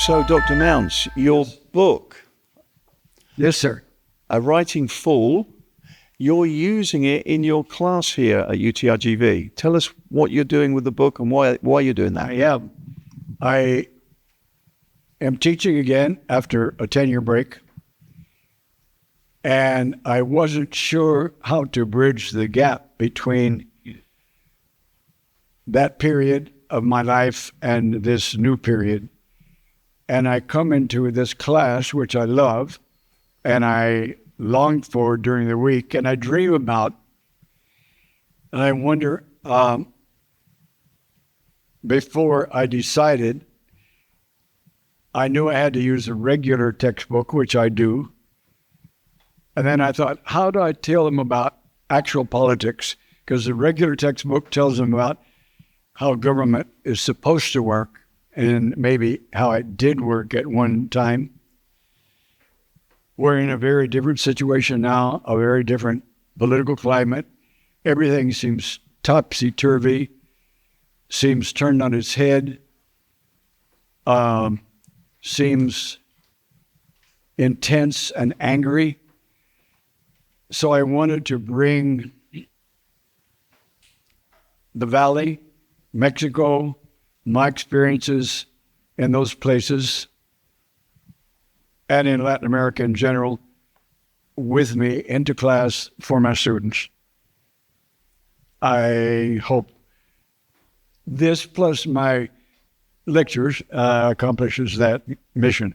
So, Dr. Mounce, your book, Yes, sir. A Writing Fool, you're using it in your class here at UTRGV. Tell us what you're doing with the book and why you're doing that. I am teaching again after a 10-year break, and I wasn't sure how to bridge the gap between that period of my life and this new period. And I come into this class, which I love, and I long for during the week, and I dream about, and I wonder, before I decided, I knew I had to use a regular textbook, which I do. And then I thought, how do I tell them about actual politics? Because the regular textbook tells them about how government is supposed to work and maybe how it did work at one time. We're in a very different situation now, a very different political climate. Everything seems topsy-turvy, seems turned on its head, seems intense and angry. So I wanted to bring the Valley, Mexico, my experiences in those places, and in Latin America in general, with me into class for my students. I hope this plus my lectures accomplishes that mission.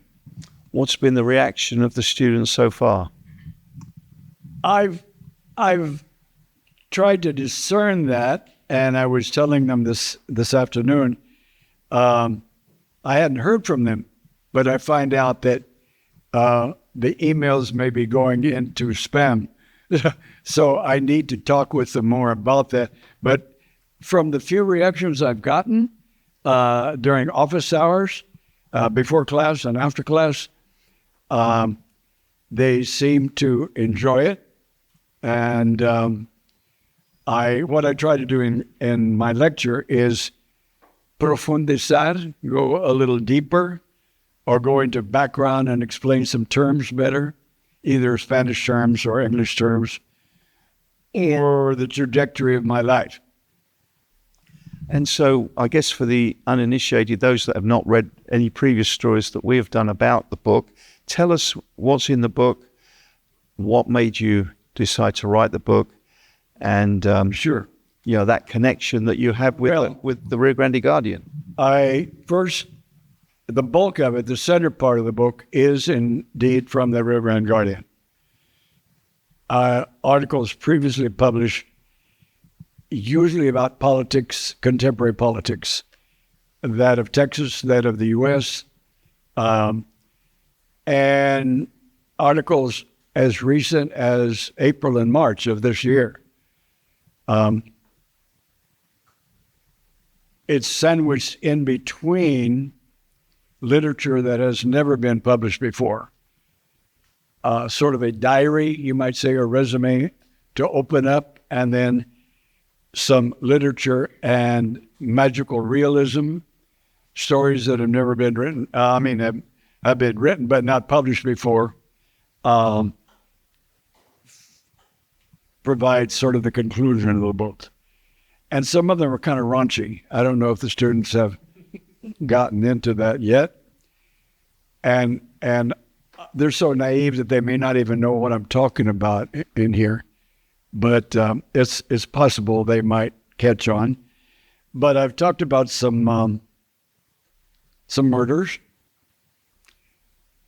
What's been the reaction of the students so far? I've tried to discern that, and I was telling them this afternoon. I hadn't heard from them, but I find out that the emails may be going into spam. So I need to talk with them more about that. But from the few reactions I've gotten during office hours, before class and after class, they seem to enjoy it. And what I try to do in my lecture is profundizar, go a little deeper, or go into background and explain some terms better, either Spanish terms or English terms, or the trajectory of my life. And so I guess for the uninitiated, those that have not read any previous stories that we have done about the book, tell us what's in the book, what made you decide to write the book, and Sure. That connection that you have with the Rio Grande Guardian. The bulk of it, the center part of the book, is indeed from the Rio Grande Guardian. Articles previously published, usually about politics, contemporary politics, that of Texas, that of the U.S., and articles as recent as April and March of this year. It's sandwiched in between literature that has never been published before. Sort of a diary, you might say, or resume to open up, and then some literature and magical realism, stories that have never been written. Have been written but not published before. Provide sort of the conclusion of the book. And some of them are kind of raunchy. I don't know if the students have gotten into that yet. And they're so naive that they may not even know what I'm talking about in here. But it's possible they might catch on. But I've talked about some murders,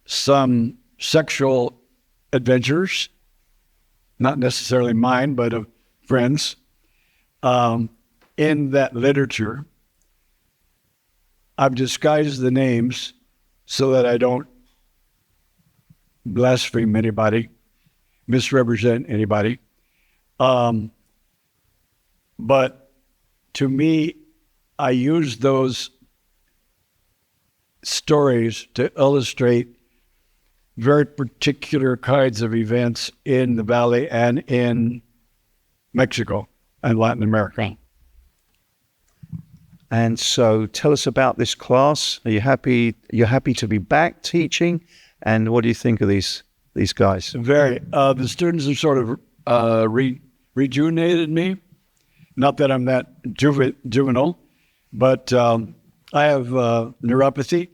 some sexual adventures, not necessarily mine, but of friends, in that literature. I've disguised the names so that I don't blaspheme anybody, misrepresent anybody. But to me, I use those stories to illustrate very particular kinds of events in the Valley and in Mexico and Latin America. And so tell us about this class. Are you happy? You're happy to be back teaching? And what do you think of these guys? Very. The students have sort of rejuvenated me. Not that I'm that juvenile, but I have neuropathy.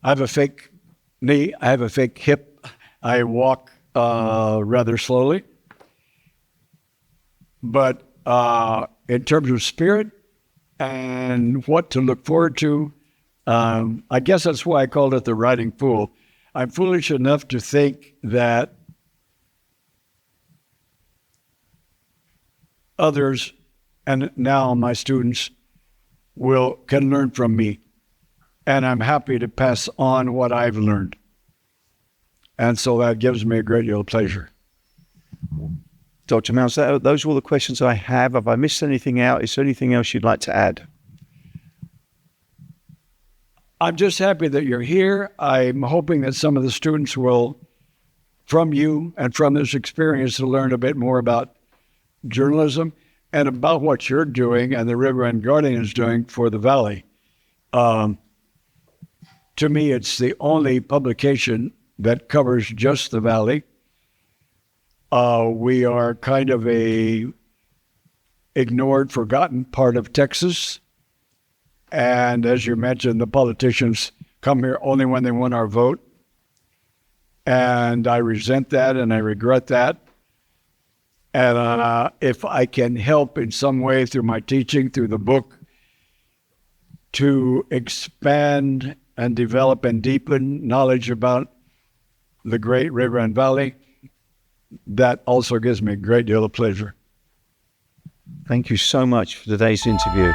I have a fake knee. I have a fake hip. I walk rather slowly. But in terms of spirit and what to look forward to, I guess that's why I called it the riding fool. I'm foolish enough to think that others, and now my students, can learn from me. And I'm happy to pass on what I've learned. And so that gives me a great deal of pleasure. Dr. Mounce, those are all the questions I have. Have I missed anything out? Is there anything else you'd like to add? I'm just happy that you're here. I'm hoping that some of the students will, from you and from this experience, to learn a bit more about journalism and about what you're doing and the Rio Grande Guardian is doing for the Valley. To me, it's the only publication that covers just the Valley. We are kind of a ignored, forgotten part of Texas. And as you mentioned, the politicians come here only when they want our vote. And I resent that and I regret that. And if I can help in some way through my teaching, through the book, to expand and develop and deepen knowledge about the great Rio Grande Valley, that also gives me a great deal of pleasure. Thank you so much for today's interview.